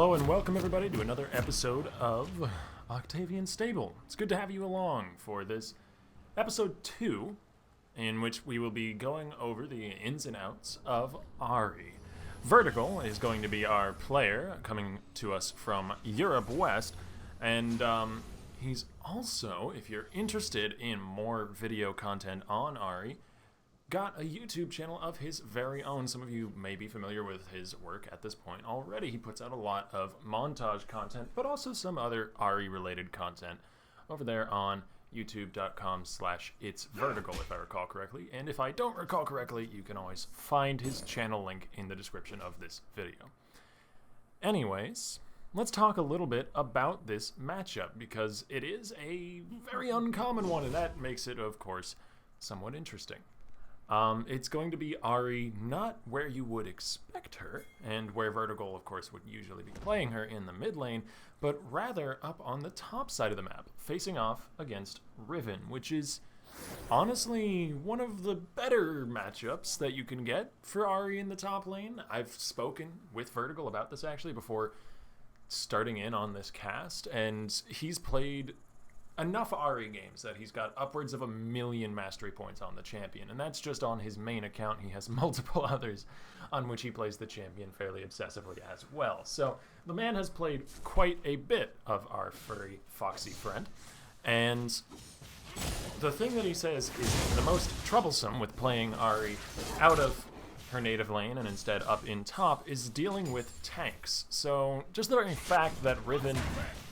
Hello and welcome everybody to another episode of OCTAVIAN'S Stable. It's good to have you along for this episode 2, in which we will be going over the ins and outs of Ahri. Vertigal is going to be our player, coming to us from Europe West, and he's also, if you're interested in more video content on Ahri, got a YouTube channel of his very own. Some of you may be familiar with his work at this point already. He puts out a lot of montage content, but also some other Ahri-related content over there on youtube.com/itsvertigal, if I recall correctly. And if I don't recall correctly, you can always find his channel link in the description of this video. Anyways, let's talk a little bit about this matchup, because it is a very uncommon one, and that makes it, of course, somewhat interesting. It's going to be Ahri, not where you would expect her, and where Vertigal, of course, would usually be playing her in the mid lane, but rather up on the top side of the map, facing off against Riven, which is honestly one of the better matchups that you can get for Ahri in the top lane. I've spoken with Vertigal about this actually before starting in on this cast, and he's played enough Ahri games that he's got upwards of 1 million mastery points on the champion, and that's just on his main account. He has multiple others on which he plays the champion fairly obsessively as well. So the man has played quite a bit of our furry foxy friend, and the thing that he says is the most troublesome with playing Ahri out of her native lane and instead up in top is dealing with tanks. So just the very fact that Riven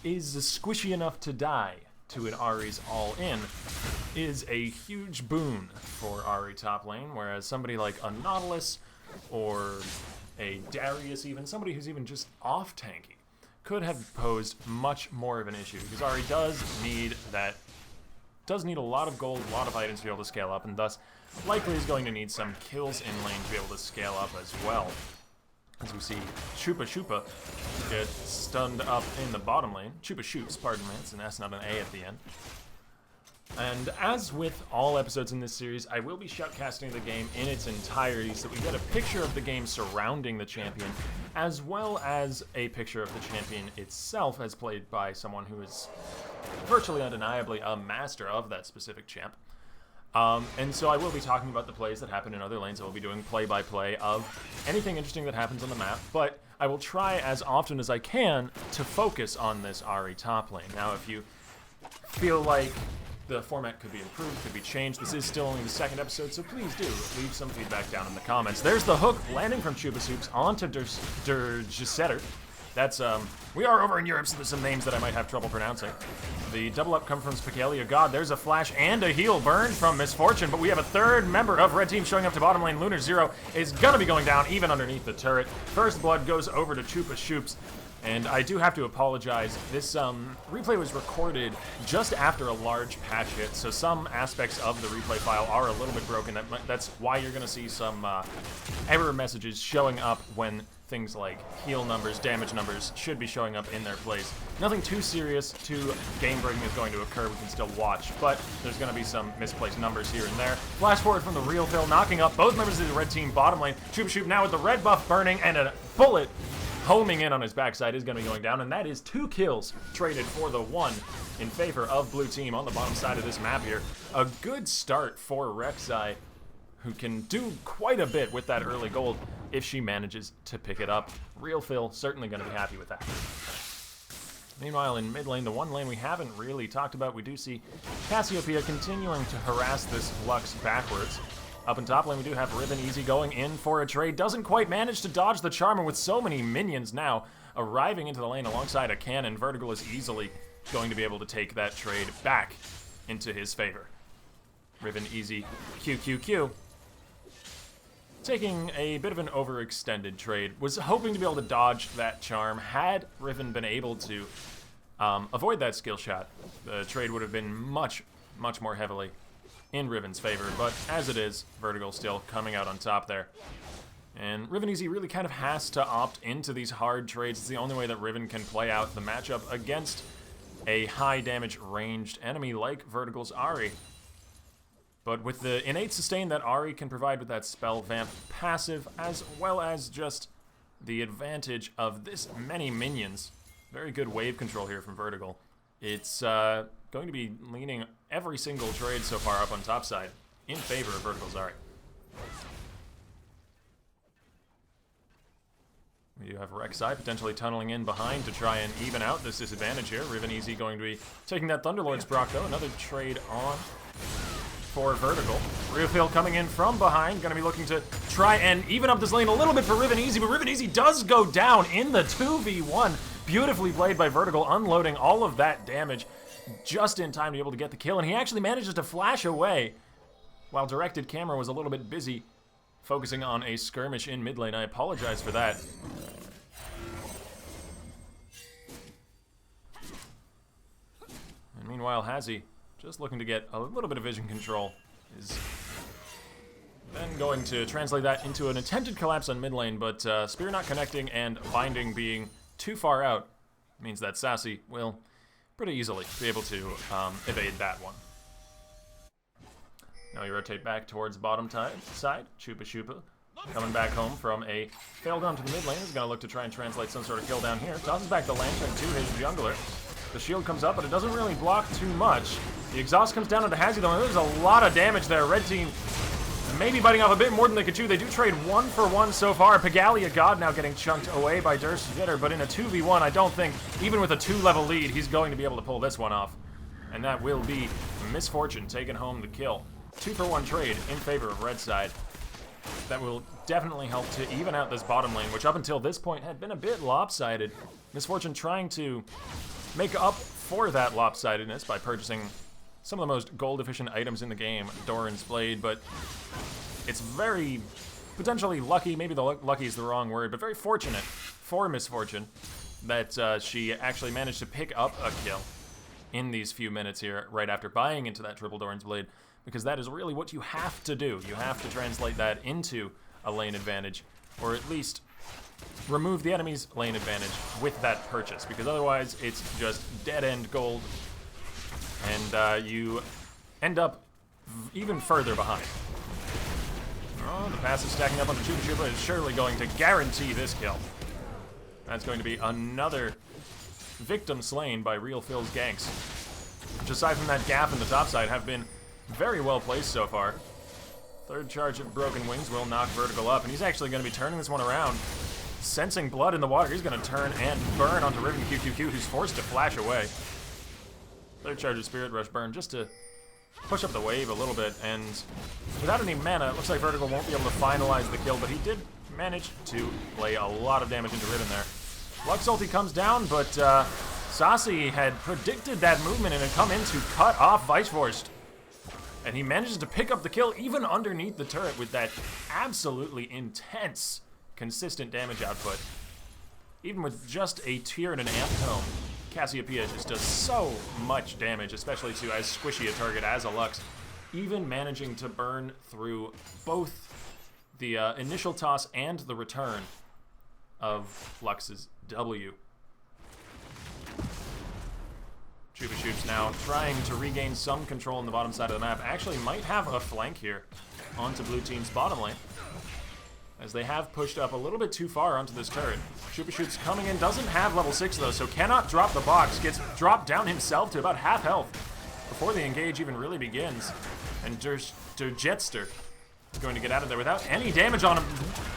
is squishy enough to die to an Ahri's all-in is a huge boon for Ahri top lane, whereas somebody like a Nautilus or a Darius, even somebody who's even just off tanky, could have posed much more of an issue, because Ahri does need a lot of gold, a lot of items to be able to scale up, and thus likely is going to need some kills in lane to be able to scale up as well. As we see Chupa get stunned up in the bottom lane. Chupa shoots, pardon me, it's an S, not an A at the end. And as with all episodes in this series, I will be shoutcasting the game in its entirety so that we get a picture of the game surrounding the champion, as well as a picture of the champion itself as played by someone who is virtually undeniably a master of that specific champ. And so I will be talking about the plays that happen in other lanes. I will be doing play-by-play of anything interesting that happens on the map, but I will try as often as I can to focus on this Ahri top lane. Now, if you feel like the format could be improved, could be changed, this is still only the second episode, so please do leave some feedback down in the comments. There's the hook landing from Chupa Soups onto Gisetter. That's, we are over in Europe, so there's some names that I might have trouble pronouncing. The double up come from Spicalia. God, there's a flash and a heal burned from Misfortune, but we have a third member of Red Team showing up to bottom lane. Lunar Zero is gonna be going down even underneath the turret. First blood goes over to Chupa Shoops, and I do have to apologize. This replay was recorded just after a large patch hit, so some aspects of the replay file are a little bit broken. That's why you're gonna see some error messages showing up when things like heal numbers, damage numbers should be showing up in their place. Nothing too serious, too game-breaking is going to occur. We can still watch, but there's going to be some misplaced numbers here and there. Flash forward from the real Phil, knocking up both members of the red team bottom lane. Chupa Shoop now with the red buff burning, and a bullet homing in on his backside is going to be going down, and that is 2 kills traded for the 1 in favor of blue team on the bottom side of this map here. A good start for Rek'Sai, who can do quite a bit with that early gold if she manages to pick it up. Real Phil certainly going to be happy with that. Meanwhile, in mid lane, the one lane we haven't really talked about, we do see Cassiopeia continuing to harass this Lux backwards. Up in top lane, we do have Riven Easy going in for a trade. Doesn't quite manage to dodge the Charmer with so many minions now arriving into the lane alongside a cannon. Vertigal is easily going to be able to take that trade back into his favor. Riven Easy QQQ. Taking a bit of an overextended trade. Was hoping to be able to dodge that charm. Had Riven been able to avoid that skill shot, the trade would have been much more heavily in Riven's favor. But as it is, Vertigal still coming out on top there. And Riven Easy really kind of has to opt into these hard trades. It's the only way that Riven can play out the matchup against a high damage ranged enemy like Vertigal's Ahri. But with the innate sustain that Ahri can provide with that spell vamp passive, as well as just the advantage of this many minions. Very good wave control here from Vertigal. It's going to be leaning every single trade so far up on top side in favor of Vertigal's Ahri. We do have Rek'Sai potentially tunneling in behind to try and even out this disadvantage here. Riven Easy going to be taking that Thunderlord's proc though. Another trade on for Vertigal. Realfield coming in from behind, going to be looking to try and even up this lane a little bit for Riven Easy, but Riven Easy does go down in the 2v1. Beautifully played by Vertigal, unloading all of that damage just in time to be able to get the kill, and he actually manages to flash away while directed camera was a little bit busy focusing on a skirmish in mid lane. I apologize for that. And meanwhile, Hazi, just looking to get a little bit of vision control, is then going to translate that into an attempted collapse on mid lane, but Spear not connecting and Binding being too far out means that Sassy will pretty easily be able to evade that one. Now we rotate back towards bottom side. Chupa Chupa coming back home from a fail down to the mid lane. Is going to look to try and translate some sort of kill down here. Tosses back the lantern to his jungler. The shield comes up, but it doesn't really block too much. The exhaust comes down onto Hazi though, and there's a lot of damage there. Red team maybe biting off a bit more than they could chew. They do trade 1-for-1 so far. Pagalia God now getting chunked away by Durst Jitter, but in a 2v1, I don't think, even with a 2-level lead, he's going to be able to pull this one off. And that will be Misfortune taking home the kill. 2-for-1 trade in favor of Red side. That will definitely help to even out this bottom lane, which up until this point had been a bit lopsided. Misfortune trying to make up for that lopsidedness by purchasing some of the most gold-efficient items in the game, Doran's Blade, but it's very potentially lucky, maybe lucky is the wrong word, but very fortunate for Misfortune that she actually managed to pick up a kill in these few minutes here right after buying into that triple Doran's Blade, because that is really what you have to do. You have to translate that into a lane advantage, or at least remove the enemy's lane advantage with that purchase, because otherwise it's just dead-end gold, and you end up even further behind. Oh, the passive stacking up on the Chupa Chupa is surely going to guarantee this kill. That's going to be another victim slain by Real Phil's ganks, which aside from that gap in the top side have been very well placed so far. Third charge of Broken Wings will knock Vertigal up, and he's actually going to be turning this one around. Sensing blood in the water, he's going to turn and burn onto Riven QQQ, who's forced to flash away. Third charge of Spirit Rush burn just to push up the wave a little bit, and without any mana, it looks like Vertigal won't be able to finalize the kill, but he did manage to lay a lot of damage into Riven there. Lux ulti comes down, but Sassy had predicted that movement and had come in to cut off Viceforce. And he manages to pick up the kill even underneath the turret with that absolutely intense, consistent damage output. Even with just a tier and an amp tome, Cassiopeia just does so much damage, especially to as squishy a target as a Lux. Even managing to burn through both the initial toss and the return of Lux's W. Chupa Chups now trying to regain some control on the bottom side of the map. Actually might have a flank here onto blue team's bottom lane, as they have pushed up a little bit too far onto this turret. Chupa Chups coming in, doesn't have level 6 though, so cannot drop the box. Gets dropped down himself to about half health before the engage even really begins. And Jetster is going to get out of there without any damage on him.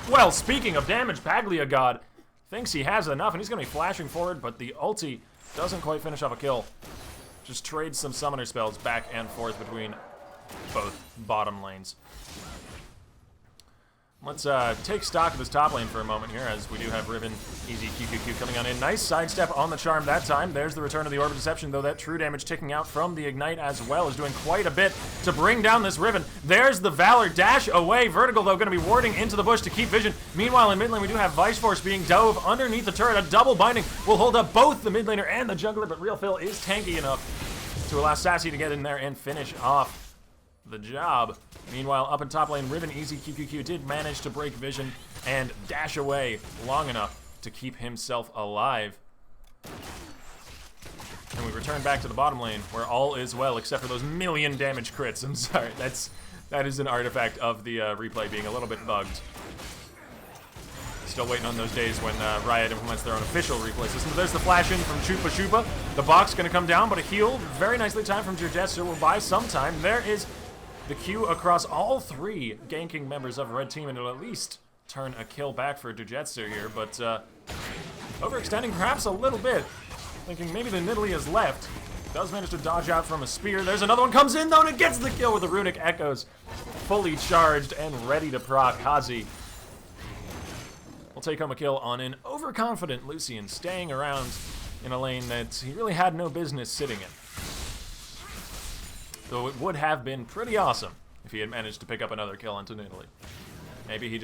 Well, speaking of damage, Paglia God thinks he has enough, and he's going to be flashing forward, but the ulti doesn't quite finish off a kill. Just trades some summoner spells back and forth between both bottom lanes. Let's take stock of this top lane for a moment here, as we do have Riven Easy QQQ coming on in. Nice sidestep on the charm that time. There's the return of the Orb of Deception, though that true damage ticking out from the Ignite as well is doing quite a bit to bring down this Riven. There's the Valor dash away. Vertigal, though, going to be warding into the bush to keep vision. Meanwhile, in mid lane, we do have Viceforce being dove underneath the turret. A double binding will hold up both the mid laner and the jungler, but Real Phil is tanky enough to allow Sassy to get in there and finish off the job. Meanwhile, up in top lane, Riven Easy QQQ did manage to break vision and dash away long enough to keep himself alive. And we return back to the bottom lane, where all is well, except for those million damage crits. I'm sorry, that is an artifact of the replay being a little bit bugged. Still waiting on those days when Riot implements their own official replay system. There's the flash in from Chupa Chupa. The box going to come down, but a heal very nicely timed from Jester will buy some time. There is the Q across all 3 ganking members of Red Team, and it'll at least turn a kill back for Jester here, but overextending perhaps a little bit. Thinking maybe the Nidalee is left. Does manage to dodge out from a spear. There's another one, comes in though, and it gets the kill with the Runic Echoes. Fully charged and ready to proc. Hazi will take home a kill on an overconfident Lucian, staying around in a lane that he really had no business sitting in. Though it would have been pretty awesome if he had managed to pick up another kill onto Nidalee. Maybe he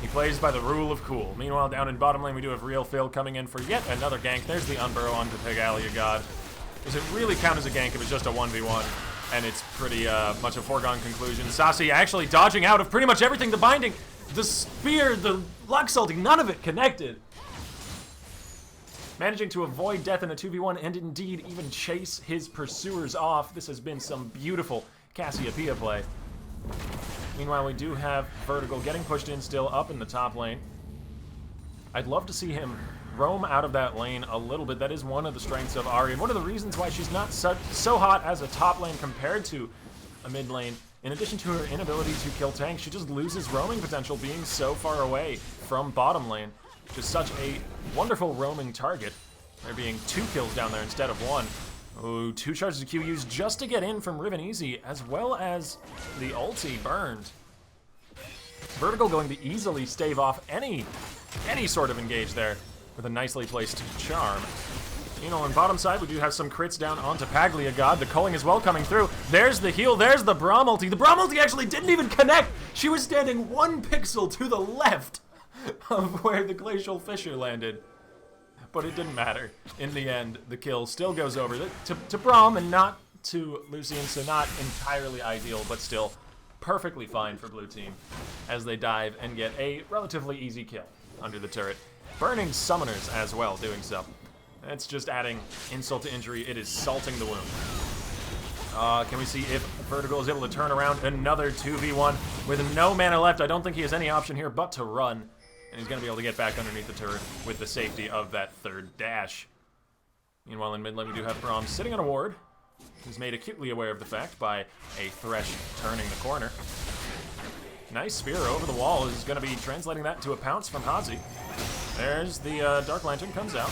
plays by the rule of cool. Meanwhile, down in bottom lane, we do have Real Phil coming in for yet another gank. There's the unburrow onto Pegalia God. Does it really count as a gank if it's just a 1v1? And it's pretty much a foregone conclusion. Sassy actually dodging out of pretty much everything. The binding, the spear, the Lux ulting, none of it connected. Managing to avoid death in a 2v1 and indeed even chase his pursuers off. This has been some beautiful Cassiopeia play. Meanwhile, we do have Vertigal getting pushed in still up in the top lane. I'd love to see him roam out of that lane a little bit. That is one of the strengths of Ahri, and one of the reasons why she's not so hot as a top lane compared to a mid lane. In addition to her inability to kill tanks, she just loses roaming potential being so far away from bottom lane. Just such a wonderful roaming target. There being 2 kills down there instead of 1. Ooh, 2 charges of Q used just to get in from Riven Easy, as well as the ulti burned. Vertigal going to easily stave off any sort of engage there with a nicely placed charm. You know, on bottom side, we do have some crits down onto Paglia God. The culling as well coming through. There's the heal. There's the Braum ulti. The Braum ulti actually didn't even connect. She was standing 1 pixel to the left of where the Glacial Fissure landed. But it didn't matter. In the end, the kill still goes over to Braum and not to Lucian, so not entirely ideal, but still perfectly fine for blue team as they dive and get a relatively easy kill under the turret. Burning summoners as well doing so. It's just adding insult to injury. It is salting the wound. Can we see if Vertigal is able to turn around another 2v1 with no mana left? I don't think he has any option here but to run. And he's going to be able to get back underneath the turret with the safety of that 3rd dash. Meanwhile, in mid lane, we do have Braum sitting on a ward. He's made acutely aware of the fact by a Thresh turning the corner. Nice spear over the wall is going to be translating that into a pounce from Hazi. There's the Dark Lantern comes out.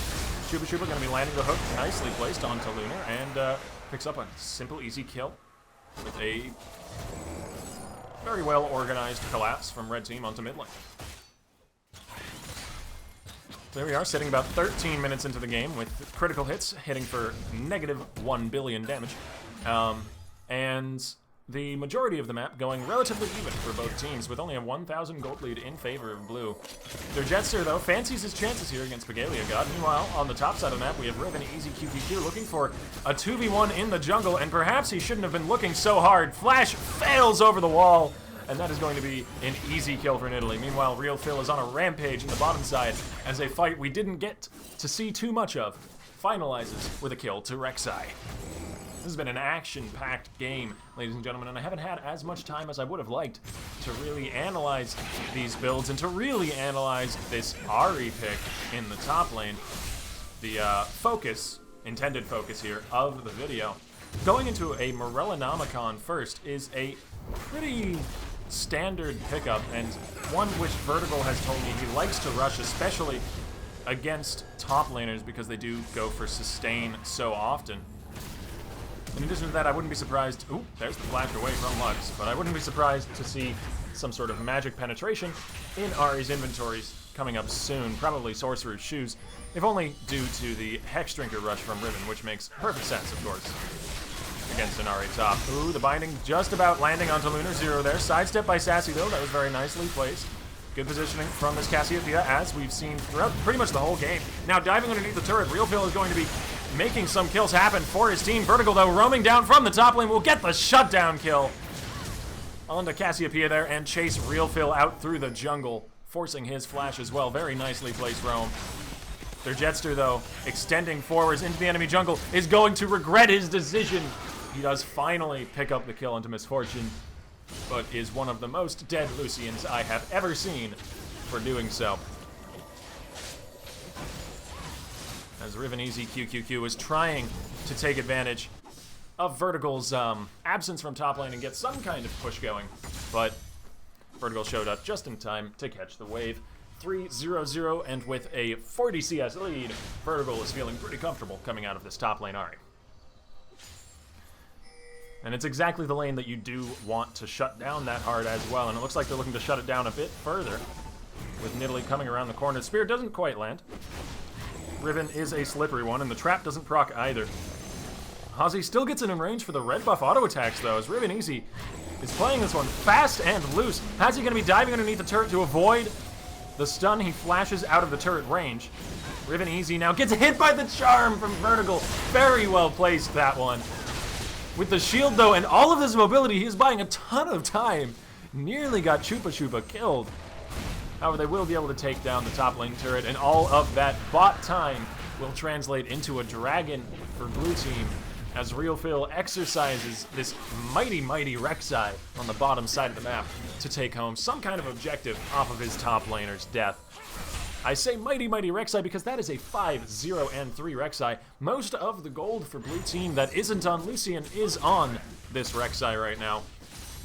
Chupa Chupa going to be landing the hook nicely placed onto Lunar and picks up a simple, easy kill with a very well organized collapse from Red Team onto mid lane. There we are, sitting about 13 minutes into the game with critical hits hitting for -1 billion damage. And the majority of the map going relatively even for both teams, with only a 1,000 gold lead in favor of blue. Their Jetster, though, fancies his chances here against Pegalia God. Meanwhile, on the top side of the map, we have Riven Easy QQQ looking for a 2v1 in the jungle, and perhaps he shouldn't have been looking so hard. Flash fails over the wall, and that is going to be an easy kill for Nidalee. Meanwhile, Real Phil is on a rampage in the bottom side as a fight we didn't get to see too much of finalizes with a kill to Rek'Sai. This has been an action-packed game, ladies and gentlemen, and I haven't had as much time as I would have liked to really analyze these builds and to really analyze this Ahri pick in the top lane. The intended focus here of the video. Going into a Morellonomicon first is a pretty standard pickup, and one which Vertigal has told me he likes to rush, especially against top laners because they do go for sustain so often. In addition to that, I wouldn't be surprised... Ooh, there's the flash away from Lux, but I wouldn't be surprised to see some sort of magic penetration in Ahri's inventories coming up soon, probably Sorcerer's Shoes, if only due to the Hex Drinker rush from Riven, which makes perfect sense, of course, against an Ahri top. Ooh, the binding just about landing onto Lunar Zero there. Sidestep by Sassy, though. That was very nicely placed. Good positioning from this Cassiopeia, as we've seen throughout pretty much the whole game. Now, diving underneath the turret, Real Phil is going to be making some kills happen for his team. Vertigal, though, roaming down from the top lane, will get the shutdown kill onto Cassiopeia there and chase Real Phil out through the jungle, forcing his flash as well. Very nicely placed roam. Their Jetster, though, extending forwards into the enemy jungle, is going to regret his decision. He does finally pick up the kill into Misfortune, but is one of the most dead Lucians I have ever seen for doing so. as Riven Easy QQQ is trying to take advantage of Vertigal's absence from top lane and get some kind of push going, but Vertigal showed up just in time to catch the wave. 3-0-0, and with a 40 CS lead, Vertigal is feeling pretty comfortable coming out of this top lane Ahri. And it's exactly the lane that you do want to shut down that hard as well, and it looks like they're looking to shut it down a bit further, with Nidalee coming around the corner. The spear doesn't quite land. Riven is a slippery one, and the trap doesn't proc either. Ozzy still gets in range for the red buff auto attacks, though, as Riven Easy is playing this one fast and loose. How's he going to be diving underneath the turret to avoid the stun? He flashes out of the turret range. Riven Easy now gets hit by the charm from Vertigal. Very well placed, that one. With the shield, though, and all of this mobility, he is buying a ton of time. Nearly got Chupa Chupa killed. However, they will be able to take down the top lane turret, and all of that bot time will translate into a dragon for blue team as RealPhil exercises this mighty, mighty Rek'Sai on the bottom side of the map to take home some kind of objective off of his top laner's death. I say mighty, mighty Rek'Sai because that is a 5-0 and 3 Rek'Sai. Most of the gold for blue team that isn't on Lucian is on this Rek'Sai right now,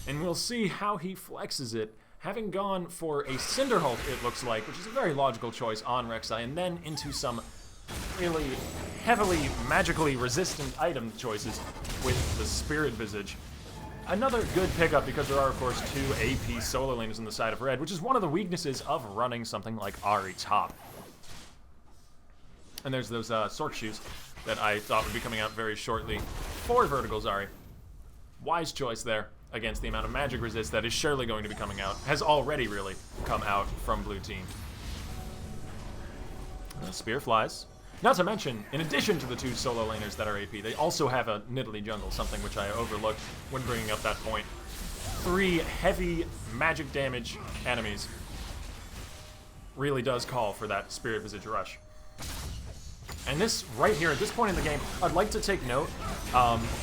and we'll see how he flexes it. Having gone for a Cinderhulk, it looks like, which is a very logical choice on Rek'Sai, and then into some really heavily magically resistant item choices with the Spirit Visage. Another good pickup because there are, of course, 2 AP solo laners on the side of red, which is one of the weaknesses of running something like Ahri top. And there's those Sork shoes that I thought would be coming out very shortly for Vertigal's Ahri. Wise choice there against the amount of magic resist that is surely going to be coming out, has already really come out from blue team. Spear flies. Not to mention, in addition to the 2 solo laners that are AP, they also have a Nidalee jungle, something which I overlooked when bringing up that point. 3 heavy magic damage enemies really does call for that Spirit Visage rush. And this right here, at this point in the game, I'd like to take note,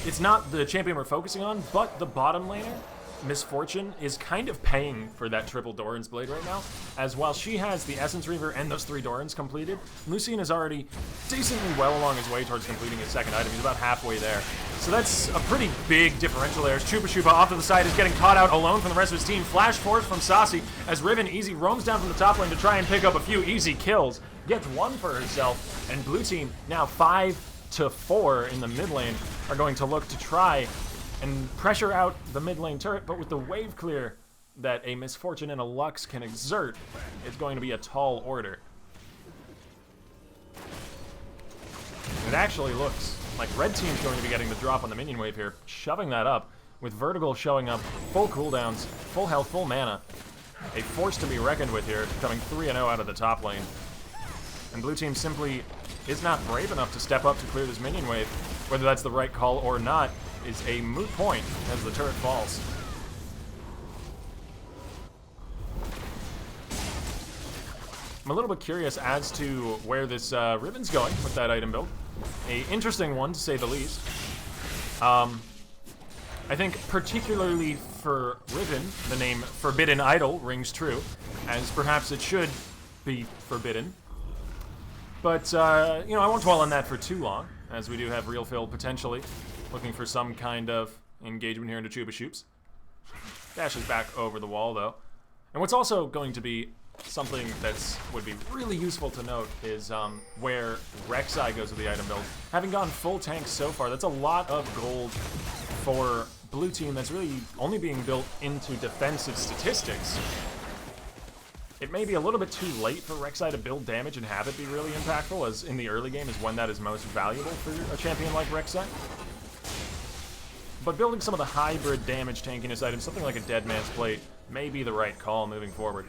it's not the champion we're focusing on, but the bottom laner, Miss Fortune, is kind of paying for that triple Doran's Blade right now, as while she has the Essence Reaver and those 3 Dorans completed, Lucian is already decently well along his way towards completing his second item. He's about halfway there. So that's a pretty big differential there, as Chupa Chupa off to the side is getting caught out alone from the rest of his team. Flash force from Saucy, as Riven Easy roams down from the top lane to try and pick up a few easy kills. Gets 1 for herself, and blue team, now 5-4 in the mid lane, are going to look to try and pressure out the mid lane turret, but with the wave clear that a Miss Fortune and a Lux can exert, it's going to be a tall order. It actually looks like red team's going to be getting the drop on the minion wave here, shoving that up, with Vertigal showing up, full cooldowns, full health, full mana. A force to be reckoned with here, coming 3-0 out of the top lane. And blue team simply is not brave enough to step up to clear this minion wave. Whether that's the right call or not is a moot point as the turret falls. I'm a little bit curious as to where this Riven's going with that item build. A interesting one, to say the least. I think particularly for Riven, the name Forbidden Idol rings true, as perhaps it should be forbidden. But, you know, I won't dwell on that for too long, as we do have RealPhil potentially looking for some kind of engagement here into Chupa Chups. Dashes back over the wall, though. And what's also going to be something that would be really useful to note is where Rek'Sai goes with the item build. Having gone full tank so far, that's a lot of gold for blue team that's really only being built into defensive statistics. It may be a little bit too late for Rek'Sai to build damage and have it be really impactful, as in the early game is when that is most valuable for a champion like Rek'Sai. But building some of the hybrid damage tankiness items, something like a Dead Man's Plate, may be the right call moving forward.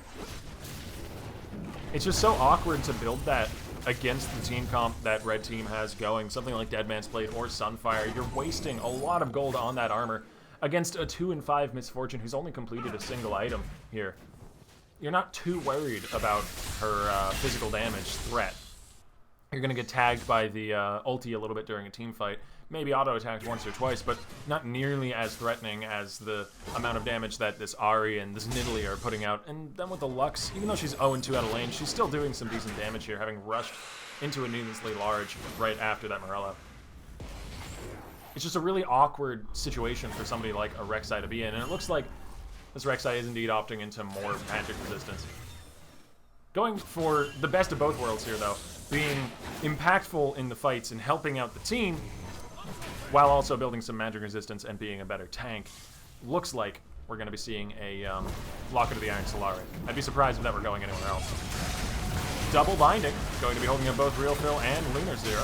It's just so awkward to build that against the team comp that red team has going, something like Dead Man's Plate or Sunfire. You're wasting a lot of gold on that armor against a 2-5 Miss Fortune who's only completed a single item here. You're not too worried about her physical damage threat. You're going to get tagged by the ulti a little bit during a team fight, maybe auto-attacked once or twice, but not nearly as threatening as the amount of damage that this Ahri and this Nidalee are putting out. And then with the Lux, even though she's 0-2 out of lane, she's still doing some decent damage here, having rushed into a needlessly large right after that Morello. It's just a really awkward situation for somebody like a Rek'Sai to be in, and it looks like this Rek'Sai is indeed opting into more magic resistance. Going for the best of both worlds here, though, being impactful in the fights and helping out the team, while also building some magic resistance and being a better tank. Looks like we're going to be seeing a Locket of the Iron Solari. I'd be surprised if that were going anywhere else. Double binding, going to be holding up both Real Phil and Lunar Zero,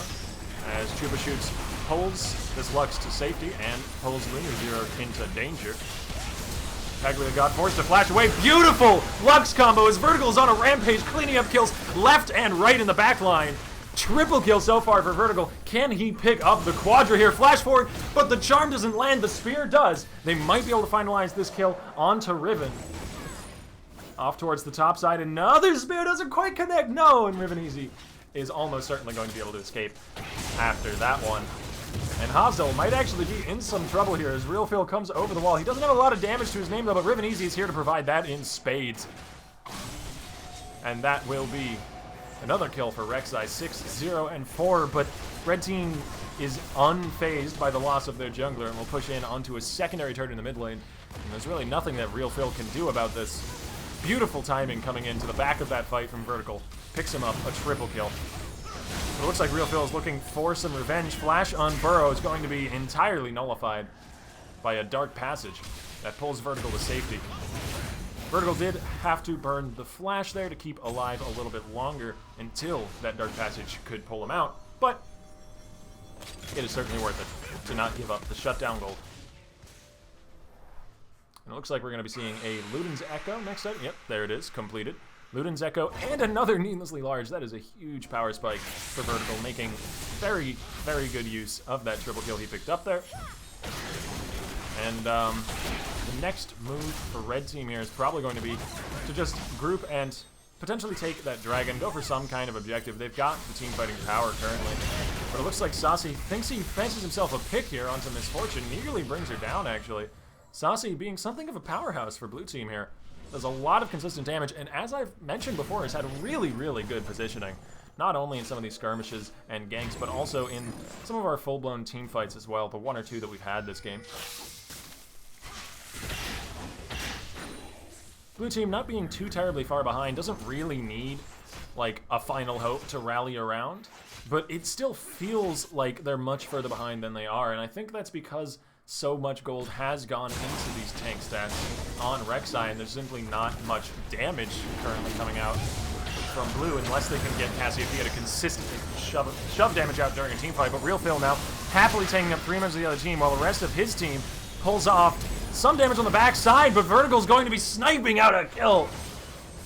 as Chupa Shoots pulls this Lux to safety and pulls Lunar Zero into danger. Paglia got forced to flash away. Beautiful Lux combo as Vertigal is on a rampage, cleaning up kills left and right in the back line. Triple kill so far for Vertigal. Can he pick up the Quadra here? Flash forward, but the charm doesn't land. The spear does. They might be able to finalize this kill onto Riven. Off towards the top side. Another spear doesn't quite connect. No, and Riven Easy is almost certainly going to be able to escape after that one. And Hazel might actually be in some trouble here as Real Phil comes over the wall. He doesn't have a lot of damage to his name, though, but Riven Easy is here to provide that in spades. And that will be another kill for Rek'Sai, 6-0-4, but Red Team is unfazed by the loss of their jungler and will push in onto a secondary turret in the mid lane. And there's really nothing that Real Phil can do about this. Beautiful timing coming into the back of that fight from Vertical. Picks him up a triple kill. But it looks like Real Phil is looking for some revenge. Flash on Burrow is going to be entirely nullified by a Dark Passage that pulls Vertical to safety. Vertigal did have to burn the flash there to keep alive a little bit longer until that Dark Passage could pull him out, but it is certainly worth it to not give up the shutdown gold. And it looks like we're going to be seeing a Luden's Echo next up. Yep, there it is, completed. Luden's Echo and another needlessly large. That is a huge power spike for Vertical, making very, very good use of that triple kill he picked up there. And the next move for Red Team here is probably going to be to just group and potentially take that dragon, go for some kind of objective. They've got the team fighting power currently, but it looks like Saucy thinks he fancies himself a pick here onto Misfortune. Nearly brings her down, actually. Saucy being something of a powerhouse for blue team here. Does a lot of consistent damage, and as I've mentioned before, has had really, really good positioning. Not only in some of these skirmishes and ganks, but also in some of our full-blown team fights as well, the one or two that we've had this game. Blue team not being too terribly far behind, doesn't really need like a final hope to rally around, but it still feels like they're much further behind than they are, and I think that's because so much gold has gone into these tank stats on Rek'Sai, and there's simply not much damage currently coming out from blue unless they can get Cassiopeia to consistently shove damage out during a team fight. But Real Phil now happily taking up 3 members of the other team while the rest of his team pulls off some damage on the backside, but Vertigal's going to be sniping out a kill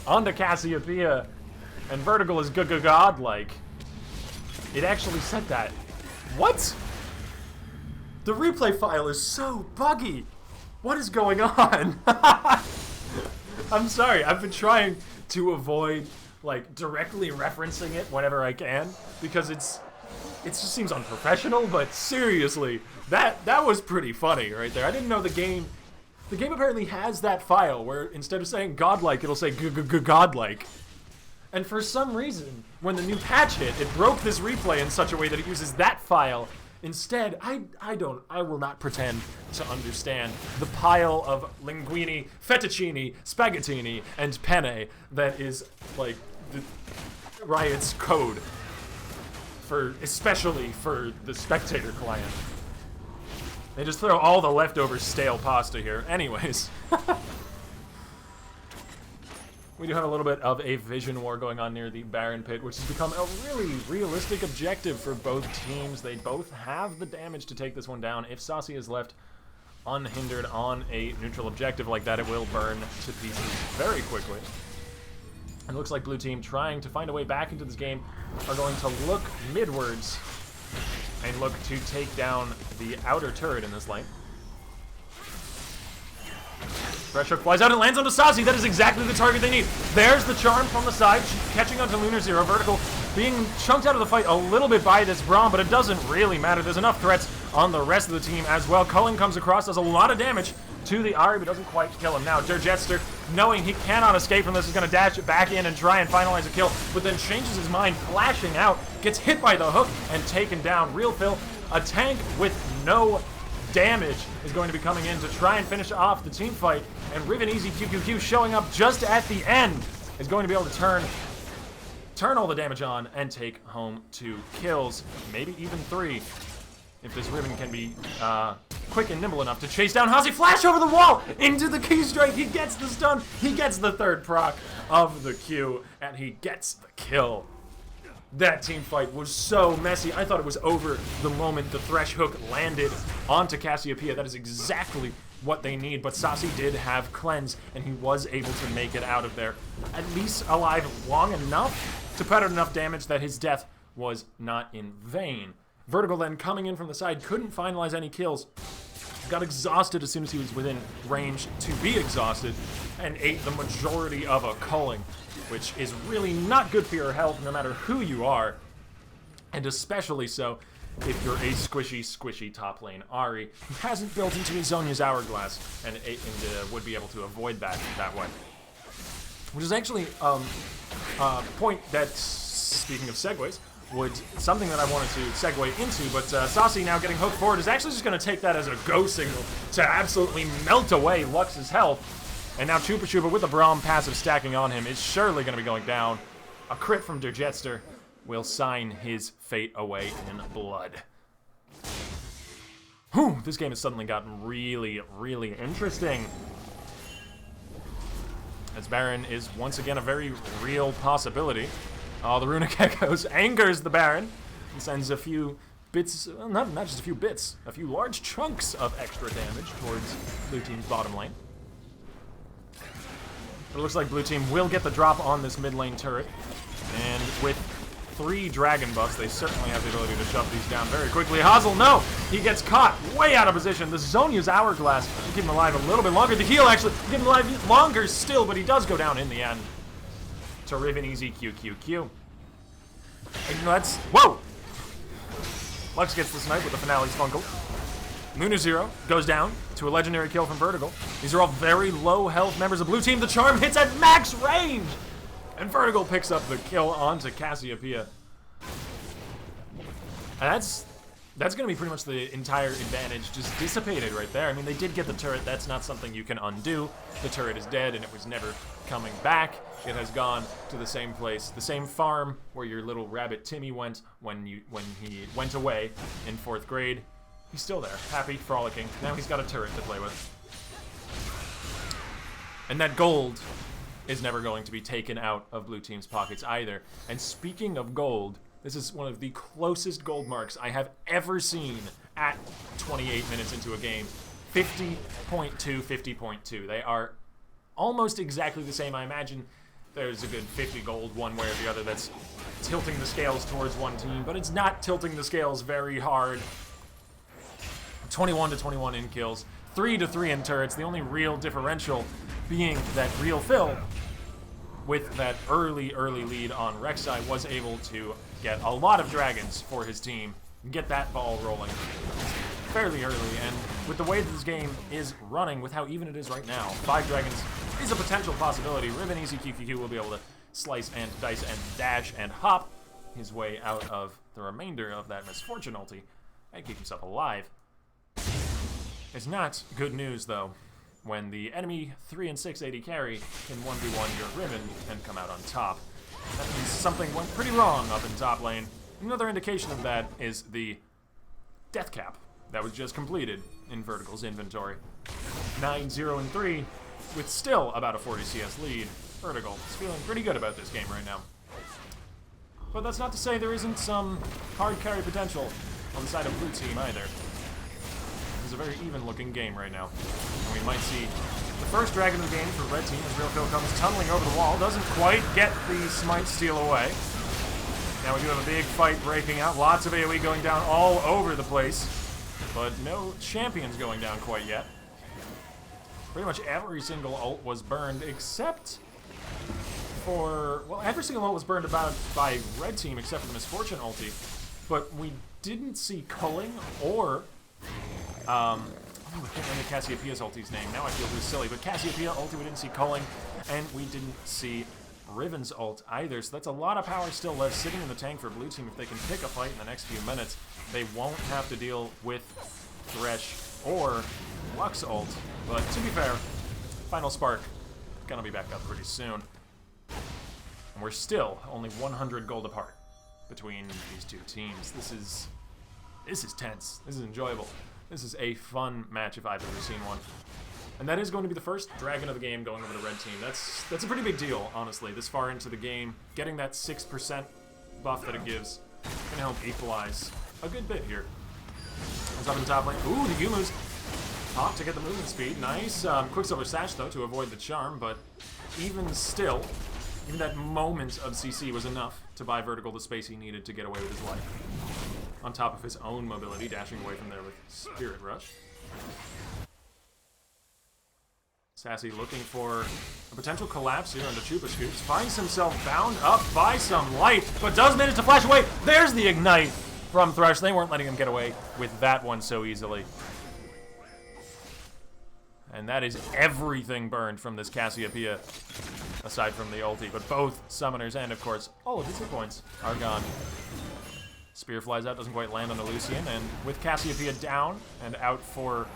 onto Cassiopeia, and Vertigal is godlike. It actually said that. What? The replay file is so buggy. What is going on? I'm sorry, I've been trying to avoid like directly referencing it whenever I can because it just seems unprofessional, but seriously, that was pretty funny right there. I didn't know the game apparently has that file where instead of saying godlike, it'll say godlike. And for some reason, when the new patch hit, it broke this replay in such a way that it uses that file. Instead, I will not pretend to understand the pile of linguine, fettuccine, spaghettini, and penne that is like the Riot's code especially for the spectator client. They just throw all the leftover stale pasta here. Anyways. We do have a little bit of a vision war going on near the Baron Pit, which has become a really realistic objective for both teams. They both have the damage to take this one down. If Saucy is left unhindered on a neutral objective like that, it will burn to pieces very quickly. And it looks like blue team, trying to find a way back into this game, are going to look midwards and look to take down the outer turret in this lane. Fresh hook flies out and lands onto Saucy. That is exactly the target they need. There's the charm from the side, catching onto Lunar Zero. Vertical being chunked out of the fight a little bit by this Braum, but it doesn't really matter. There's enough threats on the rest of the team as well. Cullen comes across, does a lot of damage to the Ahri, but doesn't quite kill him. Now, Jester, knowing he cannot escape from this, is going to dash it back in and try and finalize a kill, but then changes his mind, flashing out, gets hit by the hook, and taken down. Real Phil, a tank with no damage, is going to be coming in to try and finish off the team fight, and Riven Easy QQQ showing up just at the end is going to be able to turn all the damage on and take home 2 kills, maybe even 3, if this Riven can be quick and nimble enough to chase down Hazi. Flash over the wall into the key strike. He gets the stun. He gets the 3rd proc of the Q, and he gets the kill. That team fight was so messy. I thought it was over the moment the Thresh hook landed onto Cassiopeia. That is exactly what they need, but Sasi did have cleanse, and he was able to make it out of there, at least alive long enough to put out enough damage that his death was not in vain. Vertigal then coming in from the side, couldn't finalize any kills, got exhausted as soon as he was within range to be exhausted, and ate the majority of a culling, which is really not good for your health no matter who you are, and especially so if you're a squishy top lane Ahri who hasn't built into his Zhonya's Hourglass and would be able to avoid that way. Which is actually a point that, speaking of segues, something that I wanted to segue into, but Sasi now getting hooked forward is actually just going to take that as a go signal to absolutely melt away Lux's health. And now Chupa Chupa with the Braum passive stacking on him is surely going to be going down. A crit from Jester will sign his fate away in blood. Whew, this game has suddenly gotten really, really interesting. As Baron is once again a very real possibility. Oh, the Runic Echoes angers the Baron and sends a few bits, well, not just a few bits, a few large chunks of extra damage towards blue team's bottom lane. It looks like blue team will get the drop on this mid lane turret, and with 3 dragon buffs, they certainly have the ability to shove these down very quickly. Hazel, no! He gets caught way out of position. The Zhonya's Hourglass will keep him alive a little bit longer. The heal actually keep him alive longer still, but he does go down in the end. To Riven Easy QQQ. And that's... Whoa! Lux gets the snipe with the Finale's Funkle. Luna Zero goes down to a legendary kill from Vertigal. These are all very low health members of blue team. The charm hits at max range! And Vertigal picks up the kill onto Cassiopeia. And that's going to be pretty much the entire advantage just dissipated right there. I mean, they did get the turret. That's not something you can undo. The turret is dead, and it was never coming back. It has gone to the same place, the same farm where your little rabbit Timmy went when he went away in 4th grade. He's still there, happy, frolicking. Now he's got a turret to play with. And that gold is never going to be taken out of blue team's pockets either. And speaking of gold, this is one of the closest gold marks I have ever seen at 28 minutes into a game. 50.2, 50.2. They are almost exactly the same. I imagine there's a good 50 gold one way or the other that's tilting the scales towards one team, but it's not tilting the scales very hard. 21 to 21 in kills, 3 to 3 in turrets. The only real differential being that Real Phil, with that early lead on Rek'Sai, was able to get a lot of dragons for his team and get that ball rolling fairly early. And with the way that this game is running, with how even it is right now, 5 dragons is a potential possibility. Riven Easy QQQ will be able to slice and dice and dash and hop his way out of the remainder of that misfortune ulti and keep himself alive. It's not good news, though, when the enemy 3 and 6 AD carry can 1v1 your Riven and come out on top. That means something went pretty wrong up in top lane. Another indication of that is the death cap that was just completed in Vertigal's inventory. 9-0-3, with still about a 40 CS lead. Vertigal is feeling pretty good about this game right now. But that's not to say there isn't some hard carry potential on the side of blue team either. It's a very even-looking game right now. And we might see the first dragon of the game for red team as Real Phil comes tunneling over the wall. Doesn't quite get the smite steal away. Now we do have a big fight breaking out. Lots of AoE going down all over the place. But no champions going down quite yet. Pretty much every single ult was burned except for... Well, every single ult was burned about by red team except for the Misfortune ulti. But we didn't see culling or... I can't remember Cassiopeia's ulti's name. Now I feel too silly. But Cassiopeia ulti, we didn't see culling. And we didn't see Riven's ult either. So that's a lot of power still left sitting in the tank for blue team. If they can pick a fight in the next few minutes, they won't have to deal with Thresh or Lux ult. But to be fair, Final Spark gonna be back up pretty soon. And we're still only 100 gold apart between these two teams. This is tense. This is enjoyable. This is a fun match if I've ever seen one. And that is going to be the first Dragon of the game going over the red team. That's a pretty big deal, honestly, this far into the game. Getting that 6% buff that it gives can help equalize a good bit here. It's up in the top lane. Ooh, the Yumu's pop to get the movement speed. Nice. Quicksilver Sash, though, to avoid the charm, but even still, even that moment of CC was enough to buy Vertigal the space he needed to get away with his life. On top of his own mobility, dashing away from there with Spirit Rush. Sassy looking for a potential collapse here into Chupa Scoops. Finds himself bound up by some light, but does manage to flash away. There's the Ignite from Thresh. They weren't letting him get away with that one so easily. And that is everything burned from this Cassiopeia, aside from the ulti. But both summoners and, of course, all of his hit points are gone. Spear flies out, doesn't quite land on the Lucian, and with Cassiopeia down and out for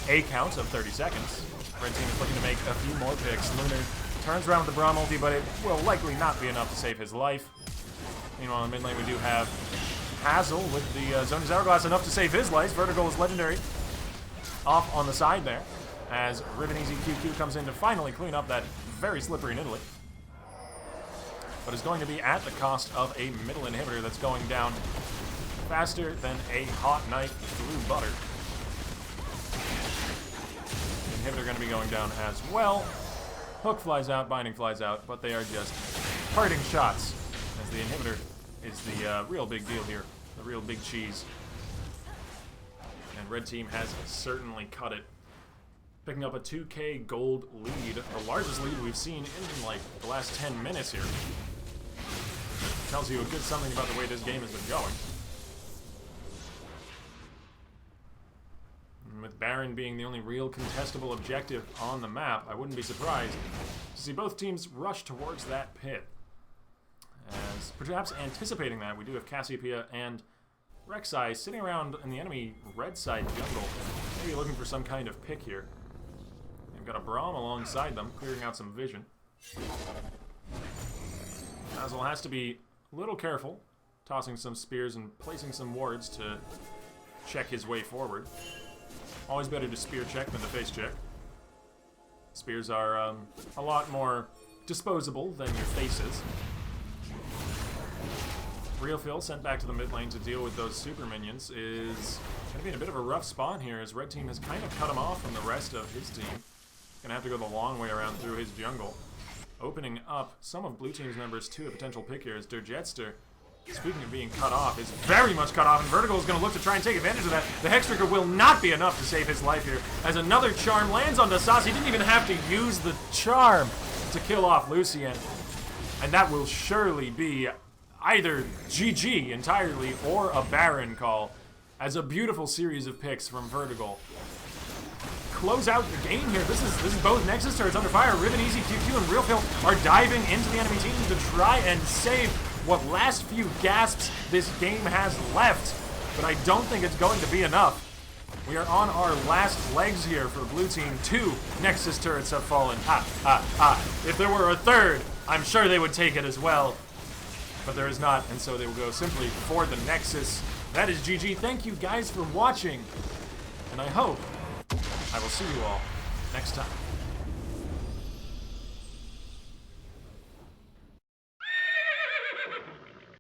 a count of 30 seconds, red team is looking to make a few more picks. Lunar turns around with the Braum ulti, but it will likely not be enough to save his life. Meanwhile, in mid lane, we do have Hazel with the Zona's Hourglass, enough to save his life. Vertigal is legendary. Off on the side there, as Riven Easy QQ comes in to finally clean up that very slippery Nidalee. But it's going to be at the cost of a middle inhibitor that's going down faster than a hot knife through butter. The inhibitor going to be going down as well. Hook flies out, Binding flies out, but they are just parting shots, as the inhibitor is the real big deal here, the real big cheese. And red team has certainly cut it, picking up a 2k gold lead, the largest lead we've seen in like the last 10 minutes here. Tells you a good something about the way this game has been going. And with Baron being the only real contestable objective on the map, I wouldn't be surprised to see both teams rush towards that pit. As perhaps anticipating that, we do have Cassiopeia and Rek'Sai sitting around in the enemy red side jungle, maybe looking for some kind of pick here. They've got a Braum alongside them, clearing out some vision. Hazel has to be a little careful, tossing some spears and placing some wards to check his way forward. Always better to spear check than to face check. Spears are a lot more disposable than your faces. Real Phil sent back to the mid lane to deal with those super minions is going to be in a bit of a rough spot here, as red team has kind of cut him off from the rest of his team. Going to have to go the long way around through his jungle. Opening up some of blue team's members to a potential pick here, as Durjetster, speaking of being cut off, is very much cut off, and Vertigal is going to look to try and take advantage of that. The Hex Trigger will not be enough to save his life here, as another charm lands on Dasas. He didn't even have to use the charm to kill off Lucian, and that will surely be either GG entirely or a Baron call, as a beautiful series of picks from Vertigal close out the game here. This is both Nexus turrets under fire. Riven Easy, QQ, and Real Phil are diving into the enemy team to try and save what last few gasps this game has left, but I don't think it's going to be enough. We are on our last legs here for blue team. 2 Nexus turrets have fallen. If there were a third, I'm sure they would take it as well, but there is not, and so they will go simply for the Nexus. That is GG. Thank you guys for watching, and I hope I will see you all next time.